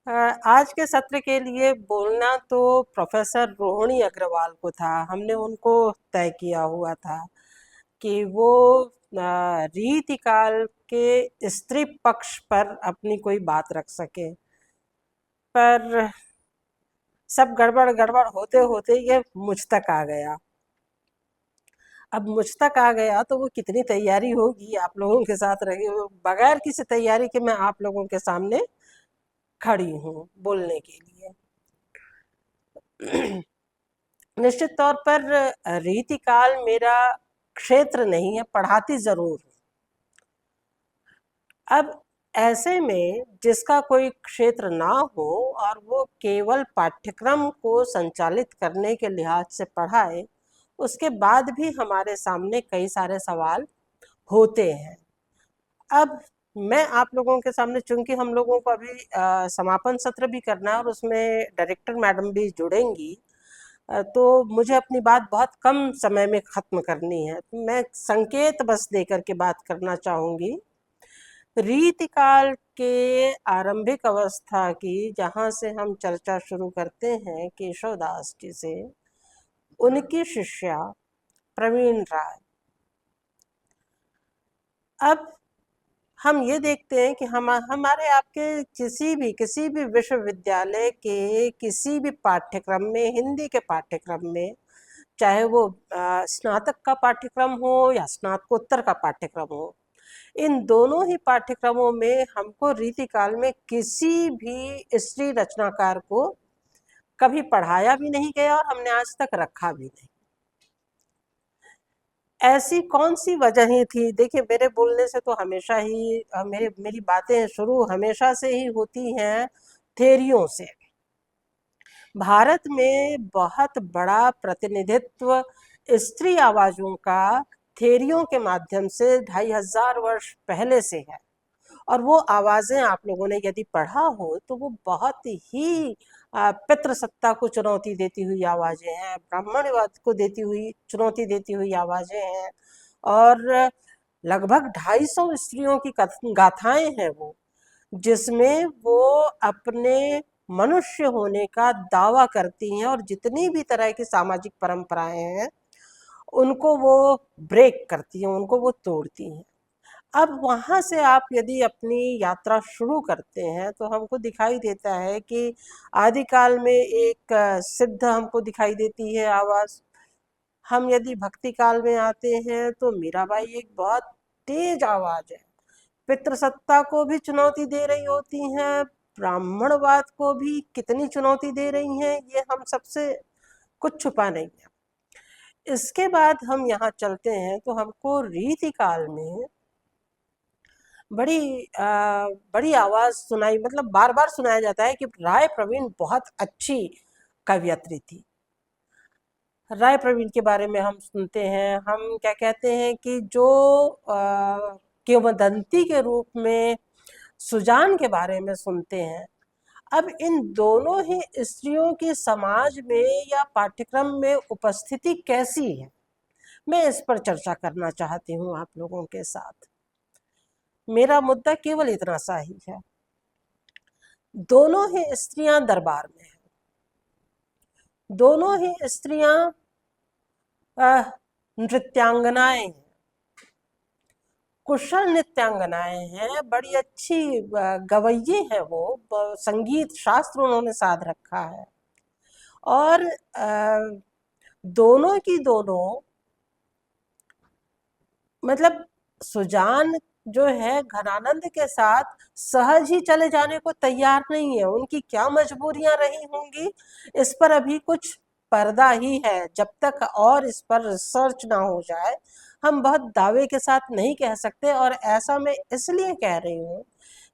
अ, आज के सत्र के लिए बोलना तो प्रोफेसर रोहिणी अग्रवाल को था। हमने उनको तय किया हुआ था कि वो रीतिकाल के स्त्री पक्ष पर अपनी कोई बात रख सके। पर सब गड़बड़ गड़बड़ होते होते ये मुझ तक आ गया। अब मुझ तक आ गया तो वो कितनी तैयारी होगी आप लोगों के साथ रही, बगैर किसी तैयारी के मैं आप लोगों के सामने खड़ी हूँ बोलने के लिए। निश्चित तौर पर रीतिकाल मेरा क्षेत्र नहीं है, पढ़ाती जरूर हूँ। अब ऐसे में जिसका कोई क्षेत्र ना हो और वो केवल पाठ्यक्रम को संचालित करने के लिहाज से पढ़ाए, उसके बाद भी हमारे सामने कई सारे सवाल होते हैं। अब मैं आप लोगों के सामने, चूंकि हम लोगों को अभी समापन सत्र भी करना है और उसमें डायरेक्टर मैडम भी जुड़ेंगी, तो मुझे अपनी बात बहुत कम समय में खत्म करनी है। तो मैं संकेत बस देकर के बात करना चाहूंगी। रीतिकाल के आरंभिक अवस्था की जहाँ से हम चर्चा शुरू करते हैं केशवदास जी से, उनकी शिष्या प्रवीण राय। अब हम ये देखते हैं कि हमारे आपके किसी भी विश्वविद्यालय के किसी भी पाठ्यक्रम में, हिंदी के पाठ्यक्रम में, चाहे वो स्नातक का पाठ्यक्रम हो या स्नातकोत्तर का पाठ्यक्रम हो, इन दोनों ही पाठ्यक्रमों में हमको रीतिकाल में किसी भी स्त्री रचनाकार को कभी पढ़ाया भी नहीं गया और हमने आज तक रखा भी नहीं। ऐसी कौन सी वजहें थी? देखिए, मेरे बोलने से तो हमेशा ही मेरी बातें शुरू हमेशा से ही होती हैं थेरियों से। भारत में बहुत बड़ा प्रतिनिधित्व स्त्री आवाजों का थेरियों के माध्यम से 2500 वर्ष पहले से है। और वो आवाजें आप लोगों ने यदि पढ़ा हो तो वो बहुत ही पितृसत्ता को चुनौती देती हुई आवाजें हैं, ब्राह्मणवाद को चुनौती देती हुई आवाजें हैं। और लगभग 250 स्त्रियों की गाथाएं हैं वो, जिसमें वो अपने मनुष्य होने का दावा करती हैं और जितनी भी तरह की सामाजिक परंपराएं हैं उनको वो ब्रेक करती हैं, उनको वो तोड़ती हैं। अब वहां से आप यदि अपनी यात्रा शुरू करते हैं तो हमको दिखाई देता है कि आदिकाल में एक सिद्ध हमको दिखाई देती है आवाज। हम यदि भक्ति काल में आते हैं तो मीराबाई एक बहुत तेज आवाज है, पितृसत्ता को भी चुनौती दे रही होती हैं, ब्राह्मणवाद को भी कितनी चुनौती दे रही हैं, ये हम सबसे कुछ छुपा नहीं है। इसके बाद हम यहाँ चलते हैं तो हमको रीतिकाल में बड़ी आवाज सुनाई, मतलब बार बार सुनाया जाता है कि राय प्रवीण बहुत अच्छी कवयित्री थी। राय प्रवीण के बारे में हम सुनते हैं, हम क्या कहते हैं कि जो किंवदंती के रूप में सुजान के बारे में सुनते हैं। अब इन दोनों ही स्त्रियों की समाज में या पाठ्यक्रम में उपस्थिति कैसी है, मैं इस पर चर्चा करना चाहती हूँ आप लोगों के साथ। मेरा मुद्दा केवल इतना सा ही है। दोनों ही स्त्रियां दरबार में हैं, दोनों ही स्त्रियां नृत्यांगनाएं हैं, कुशल नृत्यांगनाएं हैं, बड़ी अच्छी गवैये हैं वो, संगीत शास्त्र उन्होंने साध रखा है। और दोनों की दोनों, मतलब सुजान जो है घनानंद के साथ सहज ही चले जाने को तैयार नहीं है। उनकी क्या मजबूरियां रही होंगी इस पर अभी कुछ पर्दा ही है। जब तक और इस पर रिसर्च ना हो जाए हम बहुत दावे के साथ नहीं कह सकते। और ऐसा मैं इसलिए कह रही हूँ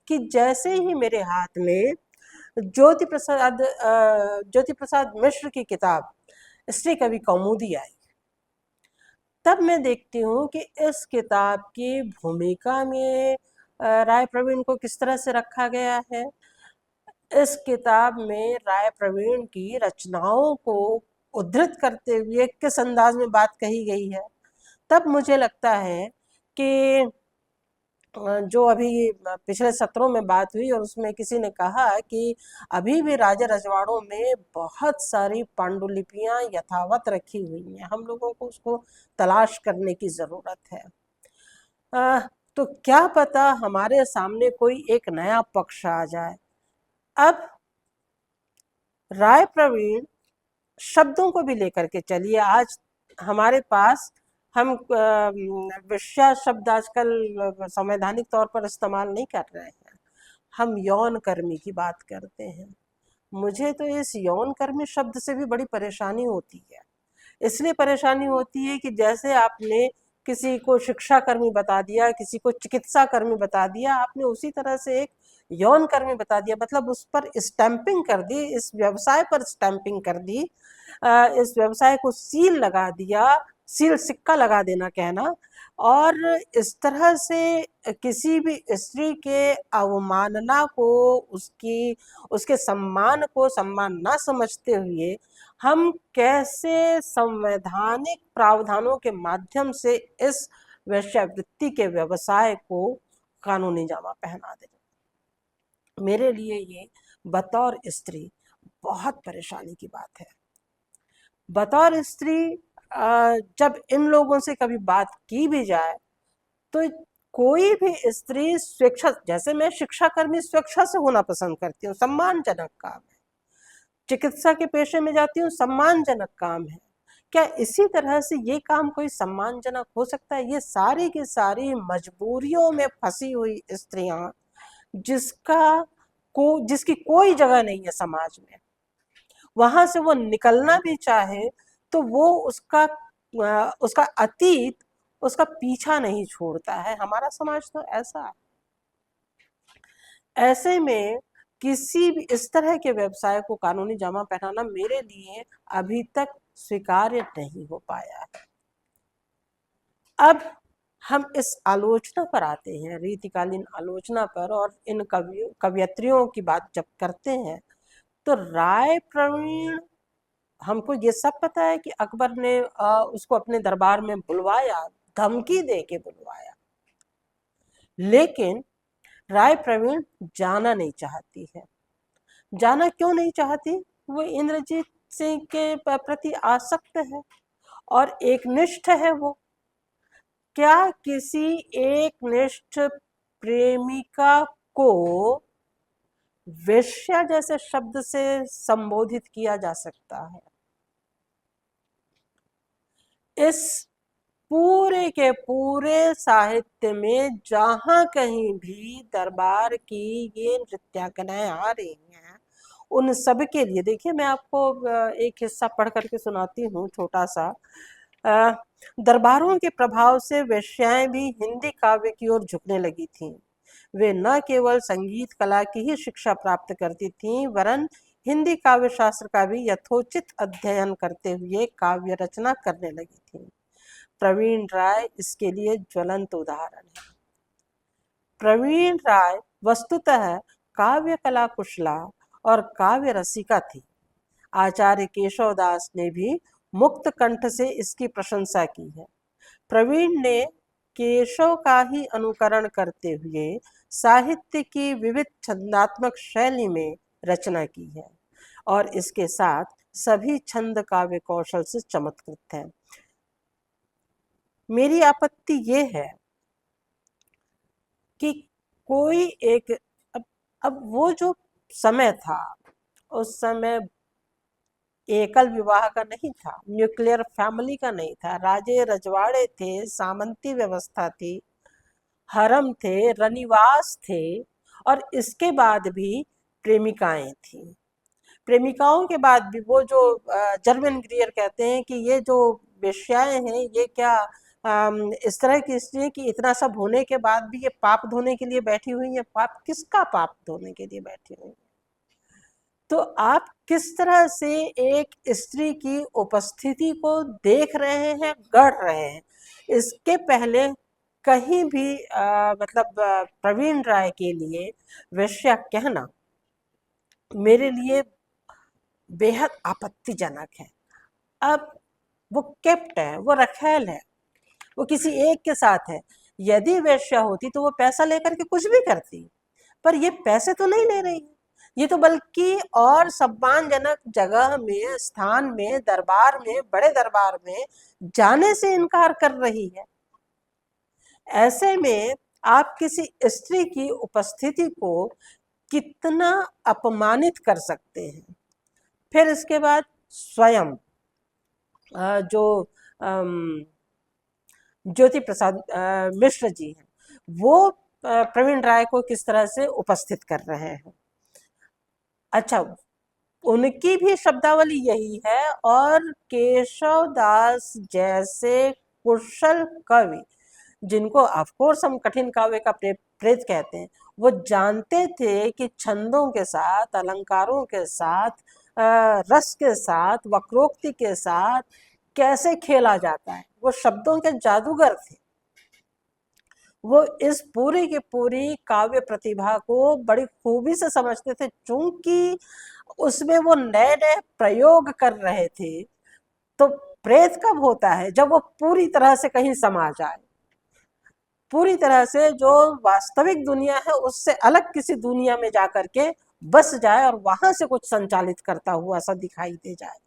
कि जैसे ही मेरे हाथ में ज्योति प्रसाद मिश्र की किताब स्त्री कवि कौमुदी आई, तब मैं देखती हूँ कि इस किताब की भूमिका में राय प्रवीण को किस तरह से रखा गया है। इस किताब में राय प्रवीण की रचनाओं को उद्धृत करते हुए किस अंदाज में बात कही गई है, तब मुझे लगता है कि जो अभी पिछले सत्रों में बात हुई और उसमें किसी ने कहा कि अभी भी राजा रजवाड़ों में बहुत सारी पांडुलिपियां यथावत रखी हुई हैं, हम लोगों को उसको तलाश करने की जरूरत है। अ, तो क्या पता हमारे सामने कोई एक नया पक्ष आ जाए। अब राय प्रवीण शब्दों को भी लेकर के चलिए। आज हमारे पास हम वेश्या शब्द आजकल संवैधानिक तौर पर इस्तेमाल नहीं कर रहे हैं, हम यौन कर्मी की बात करते हैं। मुझे तो इस यौन कर्मी शब्द से भी बड़ी परेशानी होती है। इसलिए परेशानी होती है कि जैसे आपने किसी को शिक्षा कर्मी बता दिया, किसी को चिकित्सा कर्मी बता दिया, आपने उसी तरह से एक यौन कर्मी बता दिया, मतलब उस पर स्टैंपिंग कर दी, इस व्यवसाय पर स्टैंपिंग कर दी, इस व्यवसाय को सील लगा दिया, सील सिक्का लगा देना कहना। और इस तरह से किसी भी स्त्री के अवमानना को, उसकी उसके सम्मान को सम्मान ना समझते हुए हम कैसे संवैधानिक प्रावधानों के माध्यम से इस वेश्यावृत्ति के व्यवसाय को कानूनी जामा पहना दें। मेरे लिए ये बतौर स्त्री बहुत परेशानी की बात है। बतौर स्त्री जब इन लोगों से कभी बात की भी जाए तो कोई भी स्त्री स्वेच्छा, जैसे मैं शिक्षा कर्मी स्वेच्छा से होना पसंद करती हूँ, सम्मानजनक काम है। चिकित्सा के पेशे में जाती हूँ, सम्मानजनक काम है। क्या इसी तरह से ये काम कोई सम्मानजनक हो सकता है? ये सारी की सारी मजबूरियों में फंसी हुई स्त्रियां, जिसकी कोई जगह नहीं है समाज में, वहां से वो निकलना भी चाहे तो वो उसका अतीत उसका पीछा नहीं छोड़ता है। हमारा समाज तो ऐसा है। ऐसे में किसी भी इस तरह के व्यवसाय को कानूनी जामा पहनाना मेरे लिए अभी तक स्वीकार्य नहीं हो पाया है। अब हम इस आलोचना पर आते हैं, रीतिकालीन आलोचना पर, और इन कवियत्रियों की बात जब करते हैं तो राय प्रवीण, हमको ये सब पता है कि अकबर ने उसको अपने दरबार में बुलवाया, धमकी दे के बुलवाया, लेकिन राय प्रवीण जाना नहीं चाहती है। जाना क्यों नहीं चाहती? वो इंद्रजीत सिंह के प्रति आसक्त है और एक निष्ठ है वो। क्या किसी एक निष्ठ प्रेमिका को वेश्या जैसे शब्द से संबोधित किया जा सकता है? इस पूरे के पूरे साहित्य में जहां कहीं भी दरबार की ये नृत्यांगनाएं आ रही हैं, उन सब के लिए देखिए, मैं आपको एक हिस्सा पढ़ करके सुनाती हूँ छोटा सा। अ, दरबारों के प्रभाव से वेश्याएं भी हिंदी काव्य की ओर झुकने लगी थीं। वे न केवल संगीत कला की ही शिक्षा प्राप्त करती थीं, वरन हिंदी काव्य शास्त्र का भी यथोचित अध्ययन करते हुए काव्य रचना करने लगी थीं। प्रवीण राय इसके लिए ज्वलंत उदाहरण है। प्रवीण राय वस्तुतः काव्य कला कुशला और काव्य रसिका थी। आचार्य केशवदास ने भी मुक्त कंठ से इसकी प्रशंसा की है। प्रवीण ने केशव का ही अनुकरण करते हुए साहित्य की विविध छंदात्मक शैली में रचना की है और इसके साथ सभी छंद काव्य कौशल से चमत्कृत है। मेरी आपत्ति ये है कि कोई एक, अब वो जो समय था, उस समय एकल विवाह का नहीं था, न्यूक्लियर फैमिली का नहीं था, राजे रजवाड़े थे, सामंती व्यवस्था थी, हरम थे, रनिवास थे, और इसके बाद भी प्रेमिकाएं थी। प्रेमिकाओं के बाद भी वो जो जर्मन ग्रियर कहते हैं कि ये जो वेश्याएं हैं ये क्या इस तरह की स्त्री कि इतना सब होने के बाद भी ये पाप धोने के लिए बैठी हुई है। पाप किसका पाप धोने के लिए बैठी हुई है? तो आप किस तरह से एक स्त्री की उपस्थिति को देख रहे हैं, गढ़ रहे हैं? इसके पहले कहीं भी मतलब प्रवीण राय के लिए वेश्या कहना मेरे लिए बेहद आपत्तिजनक है। अब वो केप्ट है, वो रखेल है, वो किसी एक के साथ है, यदि वेश्या होती तो वो पैसा लेकर के कुछ भी करती, पर ये पैसे तो नहीं ले रही है। ये तो बल्कि और सम्मानजनक जगह में, स्थान में, दरबार में, बड़े दरबार में जाने से इनकार कर रही है। ऐसे में आप किसी स्त्री की उपस्थिति को कितना अपमानित कर सकते हैं। फिर इसके बाद स्वयं जो ज्योति प्रसाद मिश्र जी हैं, वो प्रवीण राय को किस तरह से उपस्थित कर रहे हैं। अच्छा, उनकी भी शब्दावली यही है, और केशव दास जैसे कुशल कवि, जिनको ऑफ कोर्स हम कठिन काव्य का प्रेत कहते हैं, वो जानते थे कि छंदों के साथ, अलंकारों के साथ, रस के साथ, वक्रोक्ति के साथ कैसे खेला जाता है। वो शब्दों के जादूगर थे। वो इस पूरी की पूरी काव्य प्रतिभा को बड़ी खूबी से समझते थे, चूंकि उसमें वो नए नए प्रयोग कर रहे थे। तो प्रेत कब होता है? जब वो पूरी तरह से कहीं समा जाए, पूरी तरह से जो वास्तविक दुनिया है उससे अलग किसी दुनिया में जाकर के बस जाए और वहां से कुछ संचालित करता हुआ सा दिखाई दे जाए।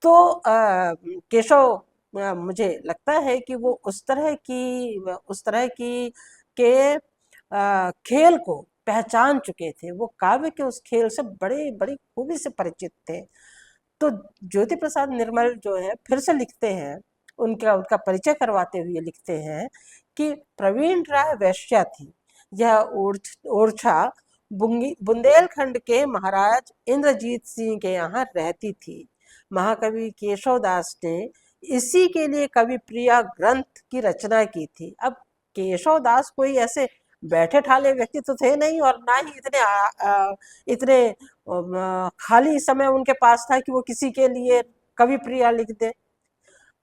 तो केशव, मुझे लगता है कि वो उस तरह की के खेल को पहचान चुके थे। वो काव्य के उस खेल से बड़े बड़ी खूबी से परिचित थे। तो ज्योति प्रसाद निर्मल जो है फिर से लिखते हैं, उनका उनका परिचय करवाते हुए लिखते हैं कि प्रवीण राय वैश्या थी। यह ओरछा बुंदेलखंड के महाराज इंद्रजीत सिंह के यहाँ रहती थी। महाकवि केशवदास ने इसी के लिए कवि प्रिया ग्रंथ की रचना की थी। अब केशवदास कोई ऐसे बैठे ठाले व्यक्ति तो थे नहीं, और ना ही इतने खाली समय उनके पास था कि वो किसी के लिए कवि प्रिया लिख दे।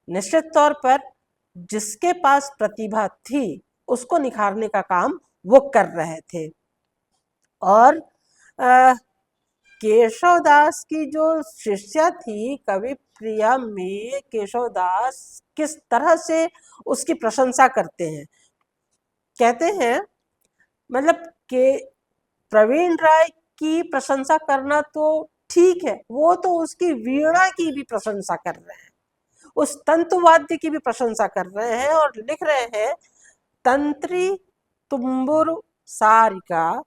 निश्चित तौर पर जिसके पास प्रतिभा थी उसको निखारने का काम वो कर रहे थे। और केशवदास की जो शिष्या थी कवि प्रिया में, केशवदास किस तरह से उसकी प्रशंसा करते हैं। कहते हैं, मतलब कि प्रवीण राय की प्रशंसा करना तो ठीक है, वो तो उसकी वीणा की भी प्रशंसा कर रहे हैं, उस तंतुवाद्य की भी प्रशंसा कर रहे हैं, और लिख रहे हैं, तंत्री तुम्बुर सारिका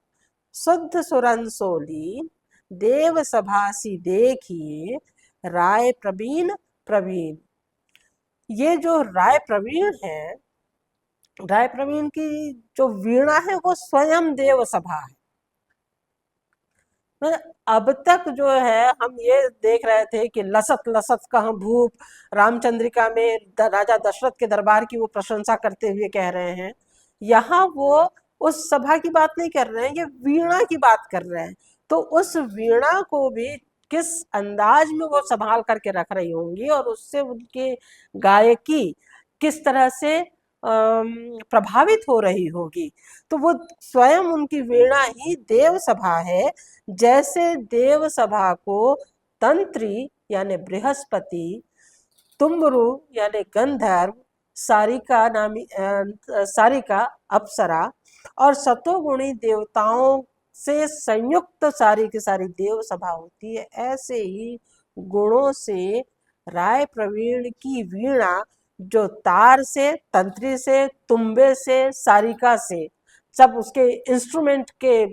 शुद्ध सुरंसोली देव सभासी देखिए राय प्रवीण प्रवीण। ये जो राय प्रवीण है, राय प्रवीण की जो वीणा है वो स्वयं देव सभा है। अब तक जो है हम ये देख रहे थे कि लसत लसत कहाँ भूप, रामचंद्रिका में राजा दशरथ के दरबार की वो प्रशंसा करते हुए कह रहे हैं। यहाँ वो उस सभा की बात नहीं कर रहे हैं, ये वीणा की बात कर रहे हैं। तो उस वीणा को भी किस अंदाज में वो संभाल करके रख रही होंगी, और उससे उनके गायकी किस तरह से प्रभावित हो रही होगी। तो वो स्वयं उनकी वीणा ही देव सभा है। जैसे देव सभा को तंत्री यानी बृहस्पति, तुम्बरु यानी गंधर्व, सारिका अप्सरा, और सतोगुणी देवताओं से संयुक्त सारी की सारी देव सभा होती है, ऐसे ही गुणों से राय प्रवीण की वीणा, जो तार से, तंत्री से, तुम्बे से, सारिका से, सब उसके इंस्ट्रूमेंट के,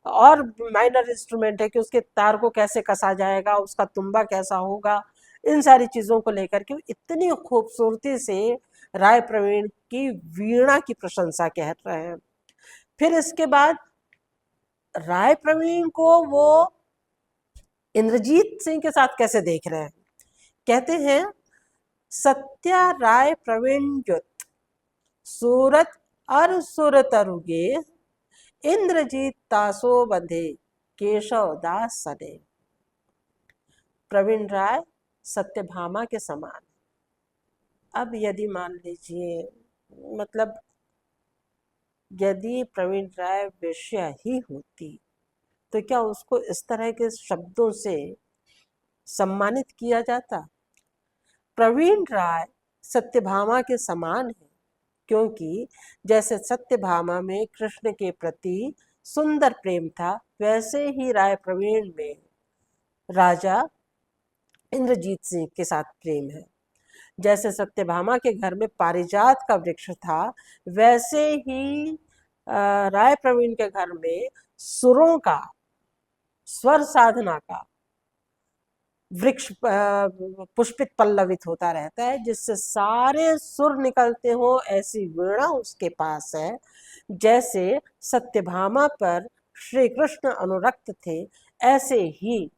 और माइनर इंस्ट्रूमेंट है कि उसके तार को कैसे कसा जाएगा, उसका तुम्बा कैसा होगा, इन सारी चीजों को लेकर के इतनी खूबसूरती से राय प्रवीण की वीणा की प्रशंसा कह रहे हैं। फिर इसके बाद राय प्रवीण को वो इंद्रजीत सिंह के साथ कैसे देख रहे हैं। कहते हैं, सत्या राय प्रवीण युत सूरत अर सुर तरुगे इंद्रजीत तासो बंधे केशव दास सने। प्रवीण राय सत्यभामा के समान। अब यदि मान लीजिए, मतलब यदि प्रवीण राय वेश्या ही होती तो क्या उसको इस तरह के शब्दों से सम्मानित किया जाता? प्रवीण राय सत्यभामा के समान है, क्योंकि जैसे सत्यभामा में कृष्ण के प्रति सुंदर प्रेम था, वैसे ही राय प्रवीण में राजा इंद्रजीत सिंह के साथ प्रेम है। जैसे सत्यभामा के घर में पारिजात का वृक्ष था, वैसे ही राय प्रवीण के घर में सुरों का, स्वर साधना का वृक्ष पुष्पित पल्लवित होता रहता है, जिससे सारे सुर निकलते हो, ऐसी वीणा उसके पास है। जैसे सत्यभामा पर श्री कृष्ण अनुरक्त थे, ऐसे ही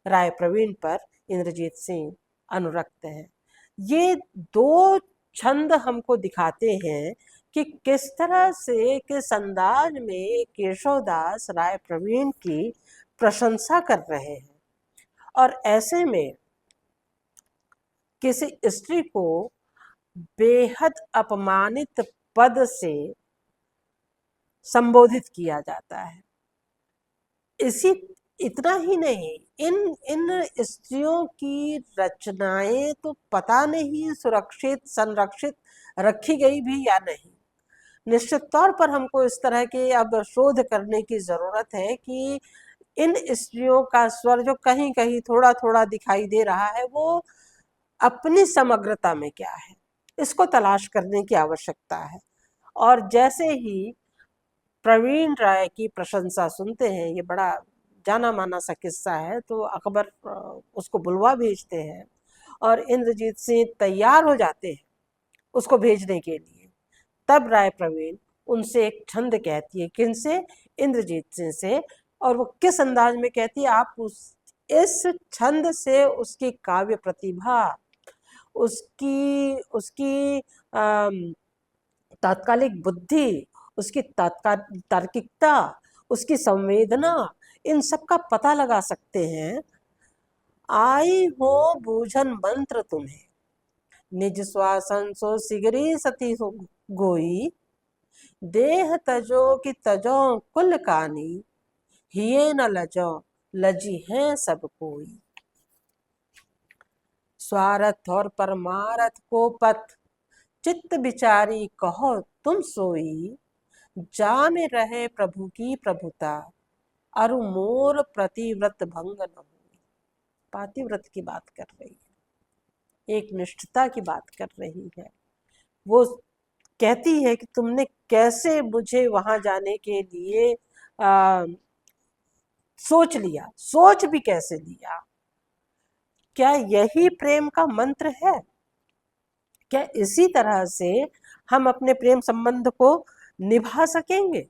राय प्रवीण पर इंद्रजीत सिंह अनुरक्त है। ये दो छंद हमको दिखाते हैं कि किस तरह से किस अंदाज में केशवदास राय प्रवीण की प्रशंसा कर रहे हैं। और ऐसे में किसी स्त्री को बेहद अपमानित पद से संबोधित किया जाता है। इतना ही नहीं, इन इन स्त्रियों की रचनाएं तो पता नहीं सुरक्षित संरक्षित रखी गई भी या नहीं। निश्चित तौर पर हमको इस तरह के अब शोध करने की जरूरत है कि इन स्त्रियों का स्वर जो कहीं कहीं थोड़ा थोड़ा दिखाई दे रहा है, वो अपनी समग्रता में क्या है, इसको तलाश करने की आवश्यकता है। और जैसे ही प्रवीण राय की प्रशंसा सुनते हैं, ये बड़ा जाना माना सा किस्सा है, तो अकबर उसको बुलवा भेजते हैं और इंद्रजीत सिंह तैयार हो जाते हैं उसको भेजने के लिए। तब राय प्रवीण उनसे एक छंद कहती है, किनसे? इंद्रजीत सिंह से। और वो किस अंदाज में कहती है, आप इस छंद से उसकी काव्य प्रतिभा, उसकी उसकी तात्कालिक बुद्धि, उसकी तार्किकता, उसकी संवेदना, इन सब का पता लगा सकते हैं। आई हो बूझन मंत्र तुम्हें, निज श्वासन सो सिगरी सती हो गोई, देह तजो की तजो कुल कानी, हिये न लजो लजी है सब कोई। स्वार्थ और परमारथ को पथ, चित्त विचारी कहो तुम सोई, जा में रहे प्रभु की प्रभुता, अरु मोर प्रतिव्रत भंग न हुई। पातिव्रत की बात कर रही है, एक निष्ठता की बात कर रही है। वो कहती है कि तुमने कैसे मुझे वहां जाने के लिए सोच लिया, सोच भी कैसे लिया? क्या यही प्रेम का मंत्र है? क्या इसी तरह से हम अपने प्रेम संबंध को निभा सकेंगे?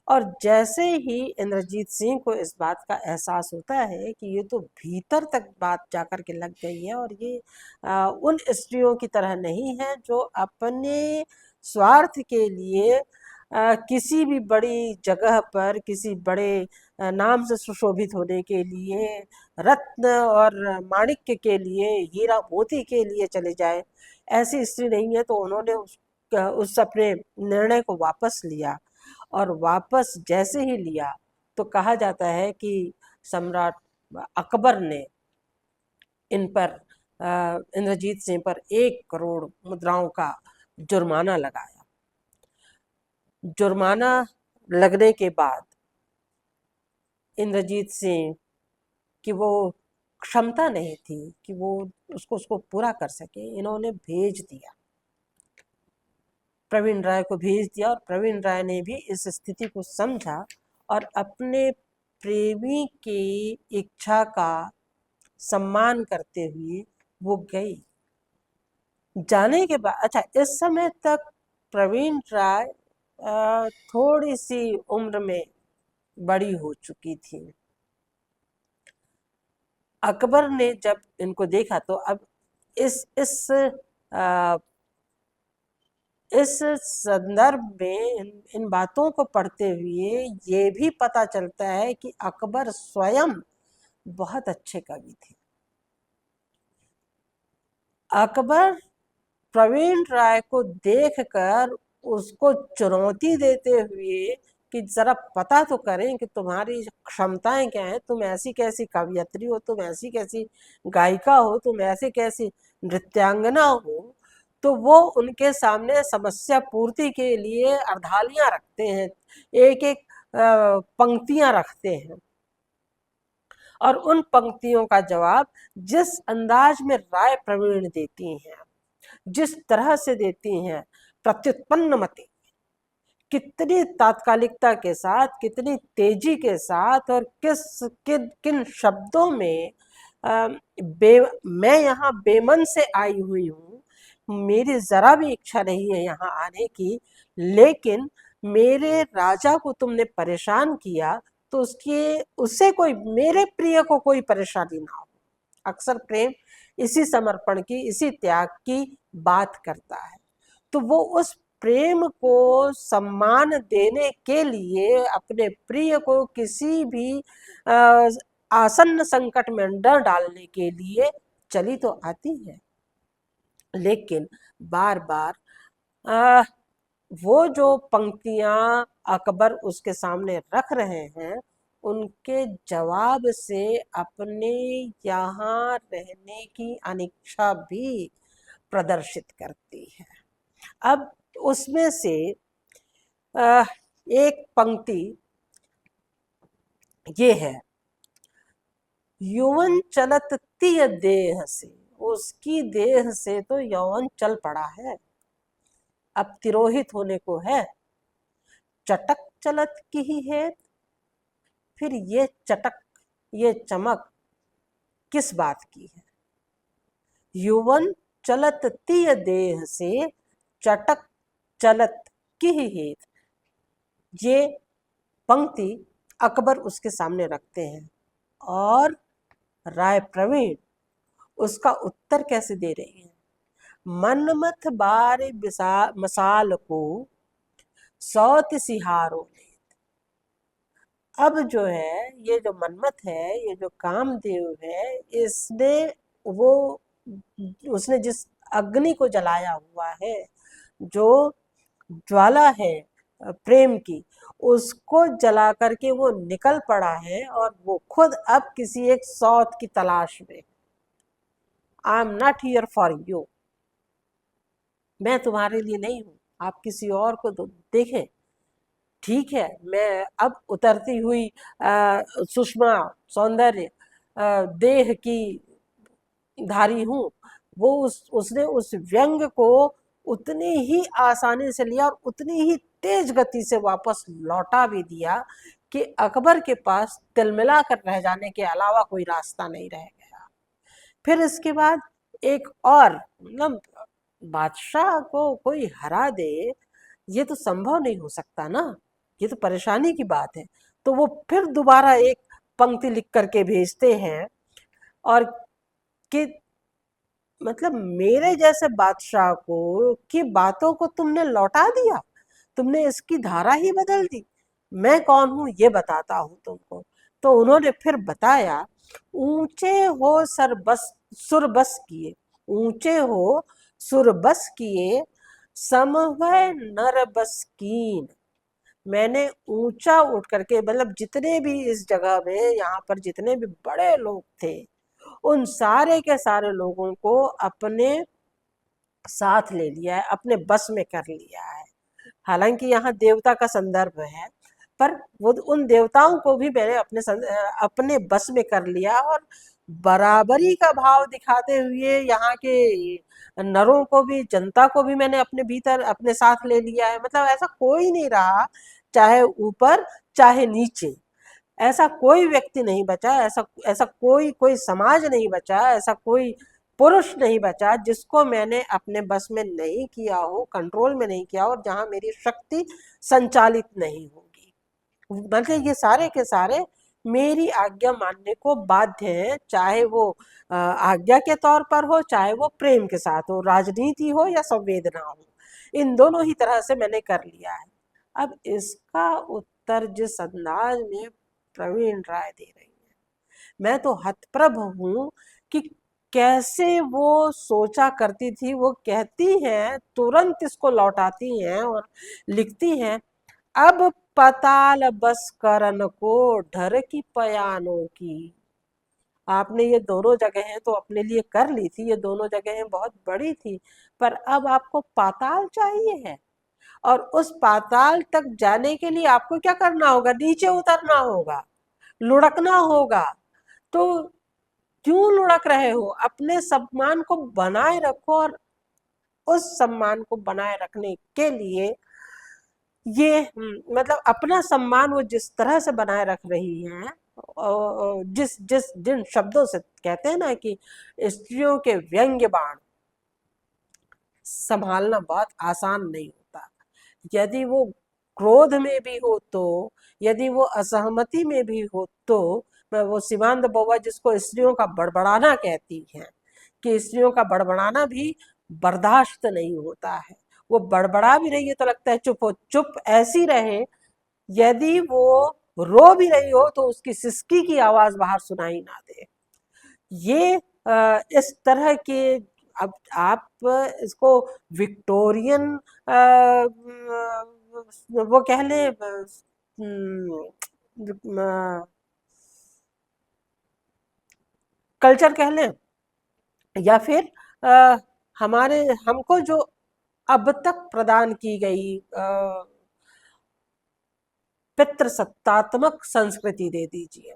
और जैसे ही इंद्रजीत सिंह को इस बात का एहसास होता है कि ये तो भीतर तक बात जाकर के लग गई है, और ये उन स्त्रियों की तरह नहीं है जो अपने स्वार्थ के लिए किसी भी बड़ी जगह पर, किसी बड़े नाम से सुशोभित होने के लिए, रत्न और माणिक्य के लिए, हीरा मोती के लिए चले जाए, ऐसी स्त्री नहीं है। तो उन्होंने उस अपने निर्णय को वापस लिया, और वापस जैसे ही लिया तो कहा जाता है कि सम्राट अकबर ने इन पर, इंद्रजीत सिंह पर 1 करोड़ मुद्राओं का जुर्माना लगाया। जुर्माना लगने के बाद इंद्रजीत सिंह की वो क्षमता नहीं थी कि वो उसको पूरा कर सके, इन्होंने भेज दिया, प्रवीण राय को भेज दिया। और प्रवीण राय ने भी इस स्थिति को समझा और अपने प्रेमी की इच्छा का सम्मान करते हुए वो गई। जाने के बाद, अच्छा, इस समय तक प्रवीण राय थोड़ी सी उम्र में बड़ी हो चुकी थी। अकबर ने जब इनको देखा तो अब इस संदर्भ में इन बातों को पढ़ते हुए ये भी पता चलता है कि अकबर स्वयं बहुत अच्छे कवि थे। अकबर प्रवीण राय को देखकर उसको चुनौती देते हुए कि जरा पता तो करें कि तुम्हारी क्षमताएं क्या हैं, तुम ऐसी कैसी कवयित्री हो, तुम ऐसी कैसी गायिका हो, तुम ऐसी कैसी नृत्यांगना हो, तो वो उनके सामने समस्या पूर्ति के लिए अर्धालियां रखते हैं, एक एक पंक्तियां रखते हैं, और उन पंक्तियों का जवाब जिस अंदाज में राय प्रवीण देती हैं, जिस तरह से देती हैं, प्रत्युत्पन्न मति, कितनी तात्कालिकता के साथ, कितनी तेजी के साथ, और किन शब्दों में मैं यहाँ बेमन से आई हुई हूँ, मेरी जरा भी इच्छा नहीं है यहाँ आने की, लेकिन मेरे राजा को तुमने परेशान किया तो उससे कोई, मेरे प्रिय को कोई परेशानी ना हो। अक्सर प्रेम इसी समर्पण की, इसी त्याग की बात करता है। तो वो उस प्रेम को सम्मान देने के लिए अपने प्रिय को किसी भी आसन्न संकट में डर डालने के लिए चली तो आती है, लेकिन बार बार वो जो पंक्तियां अकबर उसके सामने रख रहे हैं, उनके जवाब से अपने यहाँ रहने की अनिच्छा भी प्रदर्शित करती है। अब उसमें से एक पंक्ति ये है, यौवन चलत तिय देह से, उसकी देह से तो यौवन चल पड़ा है, अब तिरोहित होने को है। चटक चलत की ही है, फिर ये चटक, ये चमक किस बात की है? यौवन चलत तिय देह से, चटक चलत की ही हेत। ये पंक्ति अकबर उसके सामने रखते हैं, और राय प्रवीण उसका उत्तर कैसे दे रही है? मनमथ बार मसाल को सौत सिहारो लेत। अब जो है, ये जो मनमथ है, ये जो कामदेव है, इसने वो उसने जिस अग्नि को जलाया हुआ है, जो ज्वाला है प्रेम की, उसको जला करके वो निकल पड़ा है, और वो खुद अब किसी एक सौत की तलाश में। I am not here for you, मैं तुम्हारे लिए नहीं हूं, आप किसी और को तो देखें। ठीक है, मैं अब उतरती हुई सुषमा सौंदर्य देह की धारी हूं। वो उसने उस व्यंग को उतनी ही आसानी से लिया और उतनी ही तेज गति से वापस लौटा भी दिया कि अकबर के पास तिलमिला कर रह जाने के अलावा कोई रास्ता नहीं रह गया। फिर इसके बाद एक और, मतलब बादशाह को कोई हरा दे, ये तो संभव नहीं हो सकता ना, ये तो परेशानी की बात है। तो वो फिर दोबारा एक पंक्ति लिख करके भेजते हैं, और कि मतलब मेरे जैसे बादशाह को की बातों को तुमने लौटा दिया, तुमने इसकी धारा ही बदल दी, मैं कौन हूं ये बताता हूं तुमको। तो उन्होंने फिर बताया, ऊंचे हो सर बस सुर बस किए, ऊंचे हो सुर बस किए, समवय नर बस कीन। मैंने ऊंचा उठ करके, मतलब जितने भी इस जगह में यहाँ पर जितने भी बड़े लोग थे, उन सारे के सारे लोगों को अपने साथ ले लिया है, अपने बस में कर लिया है। हालांकि यहाँ देवता का संदर्भ है, पर वो उन देवताओं को भी मैंने अपने बस में कर लिया, और बराबरी का भाव दिखाते हुए यहाँ के नरों को भी, जनता को भी मैंने अपने भीतर अपने साथ ले लिया है। मतलब ऐसा कोई नहीं रहा, चाहे ऊपर चाहे नीचे, ऐसा कोई व्यक्ति नहीं बचा, ऐसा ऐसा कोई कोई समाज नहीं बचा, ऐसा कोई पुरुष नहीं बचा जिसको मैंने अपने बस में नहीं किया हो, कंट्रोल में नहीं किया हो, और जहां मेरी शक्ति संचालित नहीं होगी। मतलब ये सारे के सारे मेरी आज्ञा मानने को बाध्य हैं, चाहे वो आज्ञा के तौर पर हो, चाहे वो प्रेम के साथ हो, राजनीति हो या संवेदना हो, इन दोनों ही तरह से मैंने कर लिया है। अब इसका उत्तर जिस अंदाज में प्रवीण राय दे रही है, मैं तो हतप्रभ हूं कि कैसे वो सोचा करती थी। वो कहती हैं, तुरंत इसको लौटाती हैं और लिखती हैं, अब पताल बस करन को ढर की पयानों की। आपने ये दोनों जगहें तो अपने लिए कर ली थी, ये दोनों जगहें बहुत बड़ी थी, पर अब आपको पाताल चाहिए है। और उस पाताल तक जाने के लिए आपको क्या करना होगा? नीचे उतरना होगा, लुढ़कना होगा। तो क्यों लुढ़क रहे हो? अपने सम्मान को बनाए रखो, और उस सम्मान को बनाए रखने के लिए ये मतलब अपना सम्मान वो जिस तरह से बनाए रख रही हैं, जिस जिस जिन शब्दों से कहते हैं ना कि स्त्रियों के व्यंग्य बाण संभालना बहुत आसान नहीं होता। यदि वो क्रोध में भी हो तो, यदि वो असहमति में भी हो तो, वो सिवांत बउआ जिसको स्त्रियों का बड़बड़ाना कहती हैं, कि स्त्रियों का बड़बड़ाना भी बर्दाश्त नहीं होता है। वो बड़बड़ा भी रही है तो लगता है चुप हो, चुप ऐसी रहे, यदि वो रो भी रही हो तो उसकी सिसकी की आवाज बाहर सुनाई ना दे। ये इस तरह के, अब आप इसको विक्टोरियन वो कह लें, कल्चर कह लें, या फिर अ, हमारे हमको जो अब तक प्रदान की गई पितृसत्तात्मक संस्कृति दे दीजिए,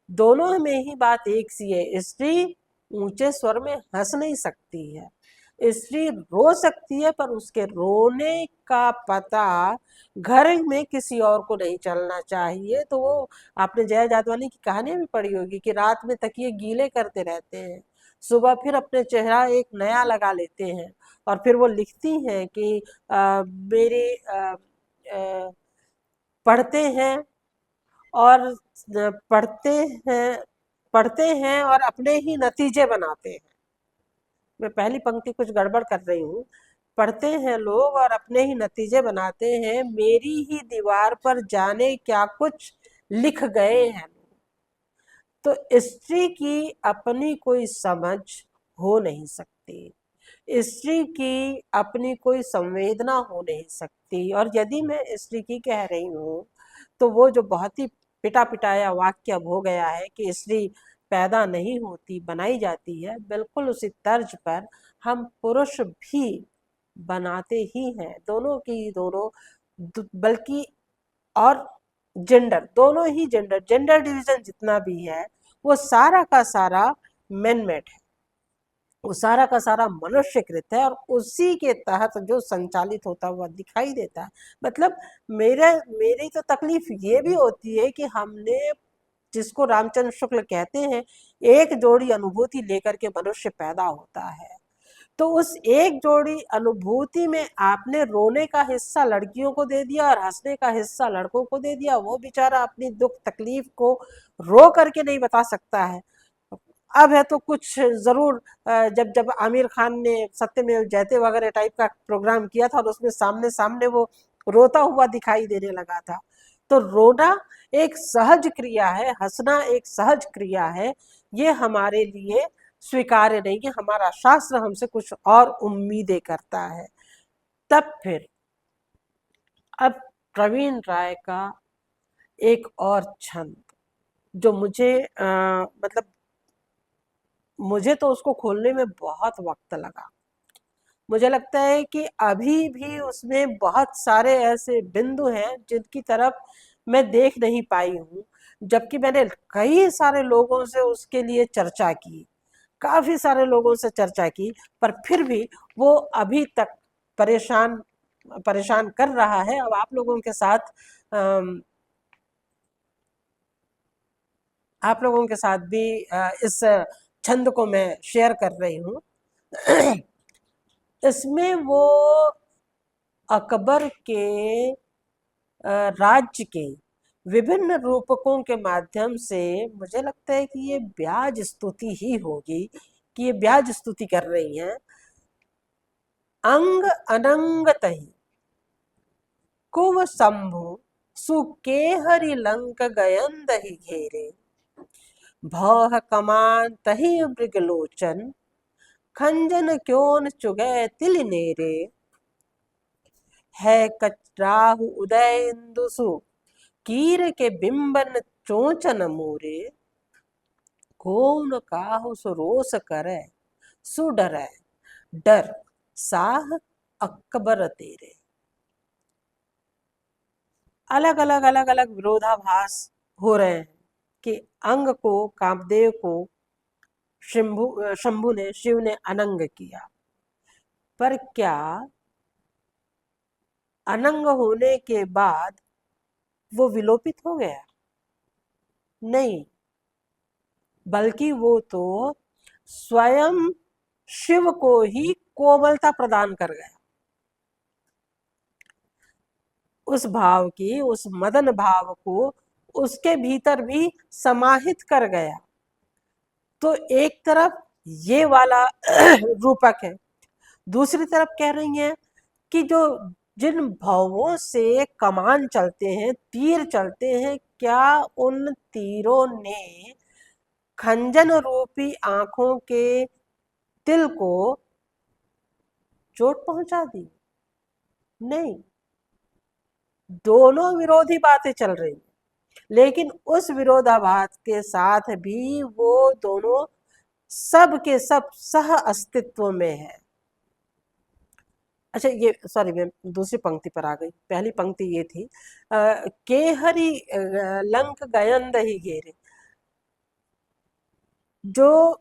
दोनों में ही बात एक सी है। स्त्री ऊंचे स्वर में हंस नहीं सकती है, स्त्री रो सकती है, पर उसके रोने का पता घर में किसी और को नहीं चलना चाहिए। तो वो, आपने जया जादवानी की कहानी भी पढ़ी होगी कि रात में तकिए गीले करते रहते हैं, सुबह फिर अपने चेहरा एक नया लगा लेते हैं, और फिर वो लिखती हैं कि मेरे पढ़ते हैं और पढ़ते हैं, पढ़ते हैं और अपने ही नतीजे बनाते हैं। मैं पहली पंक्ति कुछ गड़बड़ कर रही हूँ। पढ़ते हैं लोग और अपने ही नतीजे बनाते हैं, मेरी ही दीवार पर जाने क्या कुछ लिख गए हैं लोग। तो स्त्री की अपनी कोई समझ हो नहीं सकती, स्त्री की अपनी कोई संवेदना हो नहीं सकती। और यदि मैं स्त्री की कह रही हूँ तो वो जो बहुत ही पिटा पिटाया वाक्य अब हो गया है कि स्त्री पैदा नहीं होती, बनाई जाती है, बिल्कुल उसी तर्ज पर हम पुरुष भी बनाते ही हैं, दोनों की दोनों, बल्कि और जेंडर, दोनों ही जेंडर, जेंडर डिवीजन जितना भी है वो सारा का सारा मेन मेड है, वो सारा का सारा मनुष्यकृत है, और उसी के तहत जो संचालित होता हुआ दिखाई देता है। मतलब मेरी तो तकलीफ ये भी होती है कि हमने, जिसको रामचंद्र शुक्ल कहते हैं, एक जोड़ी अनुभूति लेकर के मनुष्य पैदा होता है, तो उस एक जोड़ी अनुभूति में आपने रोने का हिस्सा लड़कियों को दे दिया और हंसने का हिस्सा लड़कों को दे दिया। वो बेचारा अपनी दुख तकलीफ को रो करके नहीं बता सकता है। अब है तो कुछ जरूर, जब जब आमिर खान ने सत्यमेव जयते वगैरह टाइप का प्रोग्राम किया था और उसमें सामने सामने वो रोता हुआ दिखाई देने लगा था। तो रोना एक सहज क्रिया है, हंसना एक सहज क्रिया है, ये हमारे लिए स्वीकार्य नहीं है। हमारा शास्त्र हमसे कुछ और उम्मीदें करता है। तब फिर अब प्रवीण राय का एक और छंद जो मुझे मतलब मुझे तो उसको खोलने में बहुत वक्त लगा। मुझे लगता है कि अभी भी उसमें बहुत सारे ऐसे बिंदु हैं जिनकी तरफ मैं देख नहीं पाई हूँ, जबकि मैंने कई सारे लोगों से उसके लिए चर्चा की, काफी सारे लोगों से चर्चा की, पर फिर भी वो अभी तक परेशान परेशान कर रहा है। अब आप लोगों के साथ आप लोगों के साथ भी इस छंद को मैं शेयर कर रही हूँ। इसमें वो अकबर के राज्य के विभिन्न रूपकों के माध्यम से, मुझे लगता है कि ये ब्याज स्तुति ही होगी, कि ये ब्याज स्तुति कर रही हैं। अंग अनंग तही कुव शंभु सुकेहरि लंक गयन दही घेरे, भौह कमान तही मृगलोचन खंजन क्योन चुगै तिल नेरे, है कचराहु उदय इंदुसु कीर के बिंबन चोचन मोरे, कौन काहू सो रोस करे, सो डरै डर साह अकबर तेरे। अलग अलग अलग अलग विरोधाभास हो रहे हैं कि अंग को, कामदेव को शंभु ने, शिव ने अनंग किया। पर क्या अनंग होने के बाद वो विलोपित हो गया? नहीं, बल्कि वो तो स्वयं शिव को ही कोमलता प्रदान कर गया। उस भाव की, उस मदन भाव को उसके भीतर भी समाहित कर गया। तो एक तरफ ये वाला रूपक है, दूसरी तरफ कह रही हैं कि जो जिन भावों से कमान चलते हैं, तीर चलते हैं, क्या उन तीरों ने खंजन रूपी आंखों के तिल को चोट पहुंचा दी? नहीं, दोनों विरोधी बातें चल रही, लेकिन उस विरोधाभास के साथ भी वो दोनों सब के सब सह अस्तित्व में है। अच्छा, ये सॉरी, मैं दूसरी पंक्ति पर आ गई। पहली पंक्ति ये थी केहरी लंक गयंद ही घेरे। जो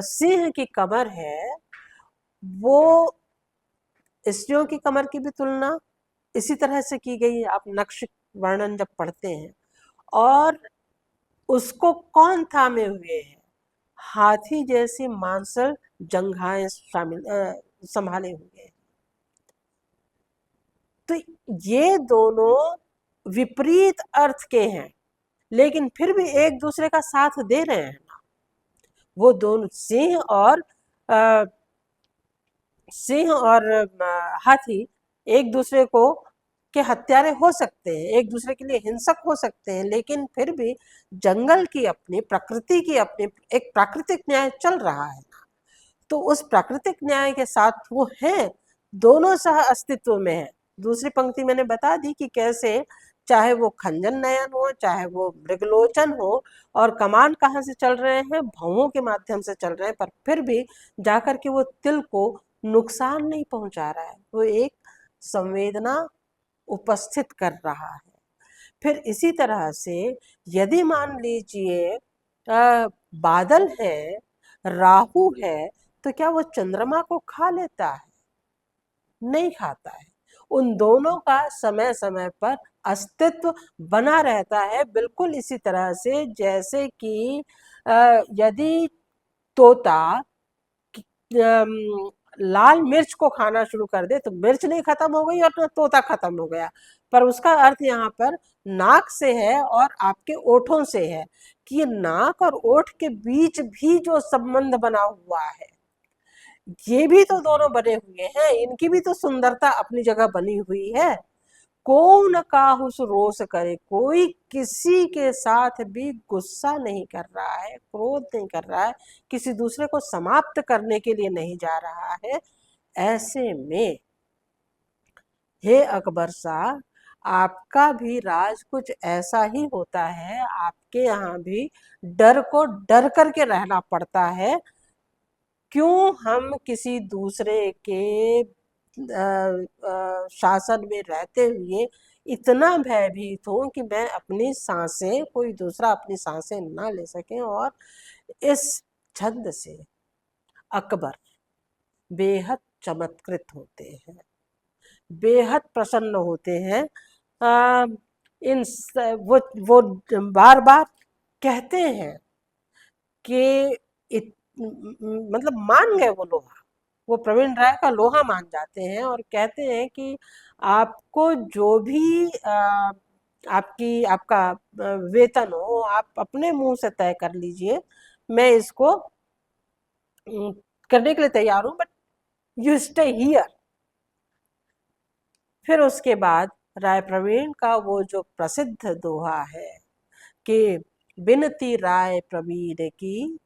सिंह की कमर है, वो स्त्रियों की कमर की भी तुलना इसी तरह से की गई है, आप नक्श वर्णन जब पढ़ते हैं। और उसको कौन थामे हुए है? हाथी जैसी मांसल जंघाएं शामिल संभाले हुए हैं। तो ये दोनों विपरीत अर्थ के हैं, लेकिन फिर भी एक दूसरे का साथ दे रहे हैं ना। वो दोनों सिंह और हाथी एक दूसरे को के हत्यारे हो सकते हैं, एक दूसरे के लिए हिंसक हो सकते हैं, लेकिन फिर भी जंगल की अपनी, प्रकृति की अपनी एक प्राकृतिक न्याय चल रहा है ना। तो उस प्राकृतिक न्याय के साथ वो हैं, दोनों सह अस्तित्व में है। दूसरी पंक्ति मैंने बता दी कि कैसे, चाहे वो खंजन नयन हो, चाहे वो मृगलोचन हो, और कमान कहाँ से चल रहे हैं? भवों के माध्यम से चल रहे हैं, पर फिर भी जाकर के वो तिल को नुकसान नहीं पहुंचा रहा है, वो एक संवेदना उपस्थित कर रहा है। फिर इसी तरह से यदि मान लीजिए बादल है, राहु है, तो क्या वो चंद्रमा को खा लेता है? नहीं खाता है। उन दोनों का समय समय पर अस्तित्व बना रहता है, बिल्कुल इसी तरह से जैसे कि यदि तोता लाल मिर्च को खाना शुरू कर दे तो मिर्च नहीं खत्म हो गई और तोता खत्म हो गया। पर उसका अर्थ यहाँ पर नाक से है और आपके ओठों से है कि नाक और ओठ के बीच भी जो संबंध बना हुआ है, ये भी तो दोनों बने हुए हैं, इनकी भी तो सुंदरता अपनी जगह बनी हुई है। कौन काहुस रोष करे, कोई किसी के साथ भी गुस्सा नहीं कर रहा है, क्रोध नहीं कर रहा है, किसी दूसरे को समाप्त करने के लिए नहीं जा रहा है। ऐसे में हे अकबर शाह, आपका भी राज कुछ ऐसा ही होता है। आपके यहाँ भी डर को डर करके रहना पड़ता है। क्यों हम किसी दूसरे के शासन में रहते हुए इतना भयभीत हो कि मैं अपनी सांसें, कोई दूसरा अपनी सांसें ना ले सके। और इस छंद से अकबर बेहद चमत्कृत होते हैं, बेहद प्रसन्न होते हैं। आ, इन वो बार बार कहते हैं कि मतलब मान गए वो लोहा, वो प्रवीण राय का लोहा मान जाते हैं और कहते हैं कि आपको जो भी आपका वेतन हो, आप अपने मुंह से तय कर लीजिए, मैं इसको करने के लिए तैयार हूं, बट यू स्टे हियर। फिर उसके बाद राय प्रवीण का वो जो प्रसिद्ध दोहा है कि बिनती राय प्रवीण की,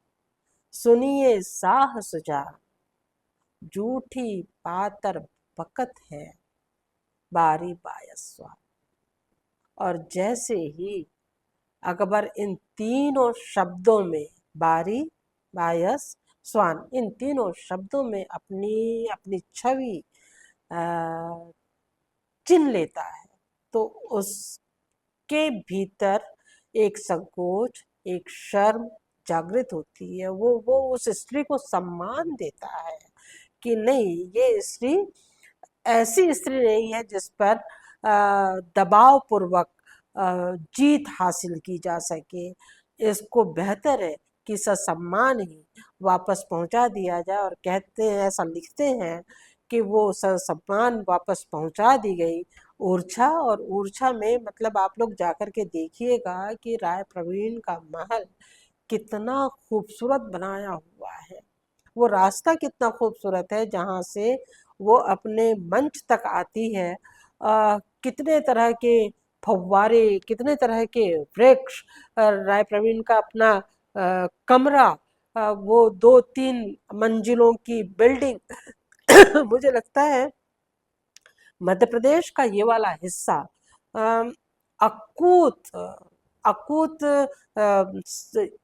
सुनिए साह सुजा, जूठी पातर बकत है, बारी बायस्वा। और जैसे ही अकबर इन तीनों शब्दों में बारी, बायस, स्वान, इन तीनों शब्दों में अपनी अपनी छवि अ, चिन्ह लेता है। तो उसके भीतर एक संकोच, एक शर्म जागृत होती है। वो उस स्त्री को सम्मान देता है कि नहीं, ये स्त्री ऐसी स्त्री नहीं है जिस पर दबाव पूर्वक जीत हासिल की जा सके। इसको बेहतर है कि ससम्मान ही वापस पहुंचा दिया जाए। और कहते हैं, ऐसा लिखते हैं कि वो ससम्मान वापस पहुंचा दी गई ऊर्जा। और ऊर्जा में मतलब आप लोग जाकर के देखिएगा कि राय प्रवीण का महल कितना खूबसूरत बनाया हुआ है। वो रास्ता कितना खूबसूरत है जहाँ से वो अपने मंच तक आती है। कितने तरह के फव्वारे, कितने तरह के वृक्ष, राय प्रवीण का अपना कमरा, वो 2-3 मंजिलों की बिल्डिंग। मुझे लगता है मध्य प्रदेश का ये वाला हिस्सा अम, अकूत अकूत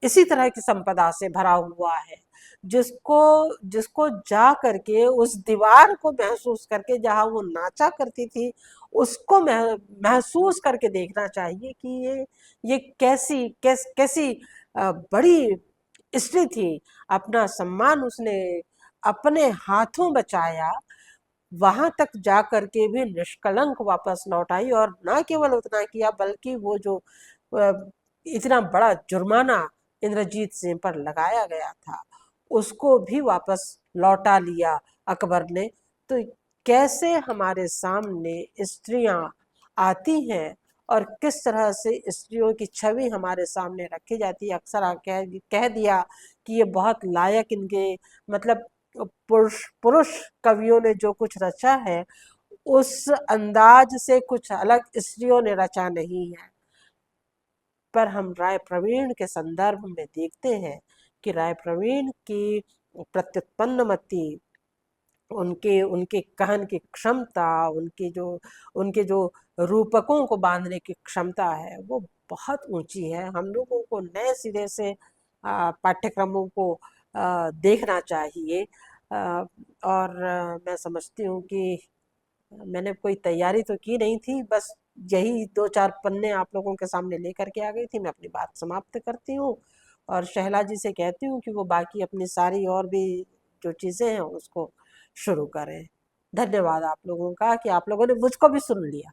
इसी तरह की संपदा से भरा हुआ है, जिसको जिसको जा करके उस दीवार को महसूस करके जहाँ वो नाचा करती थी, उसको महसूस करके देखना चाहिए कि ये कैसी बड़ी स्त्री थी। अपना सम्मान उसने अपने हाथों बचाया, वहां तक जा करके भी निष्कलंक वापस लौट आई। और ना केवल उतना किया बल्कि वो जो अ, इतना बड़ा जुर्माना इंद्रजीत सिंह पर लगाया गया था, उसको भी वापस लौटा लिया अकबर ने। तो कैसे हमारे सामने स्त्रियां आती हैं और किस तरह से स्त्रियों की छवि हमारे सामने रखी जाती है। अक्सर कह दिया कि ये बहुत लायक इनके मतलब पुरुष पुरुष कवियों ने जो कुछ रचा है, उस अंदाज से कुछ अलग स्त्रियों ने रचा नहीं है। पर हम राय प्रवीण के संदर्भ में देखते हैं कि राय प्रवीण की प्रत्युत्पन्नमति, उनके उनके कहन की क्षमता, उनके जो रूपकों को बांधने की क्षमता है, वो बहुत ऊंची है। हम लोगों को नए सिरे से पाठ्यक्रमों को देखना चाहिए। और मैं समझती हूँ कि मैंने कोई तैयारी तो की नहीं थी, बस यही 2-4 पन्ने आप लोगों के सामने लेकर के आ गई थी। मैं अपनी बात समाप्त करती हूँ और शहला जी से कहती हूँ कि वो बाकी अपनी सारी और भी जो चीज़ें हैं उसको शुरू करें। धन्यवाद आप लोगों का कि आप लोगों ने मुझको भी सुन लिया।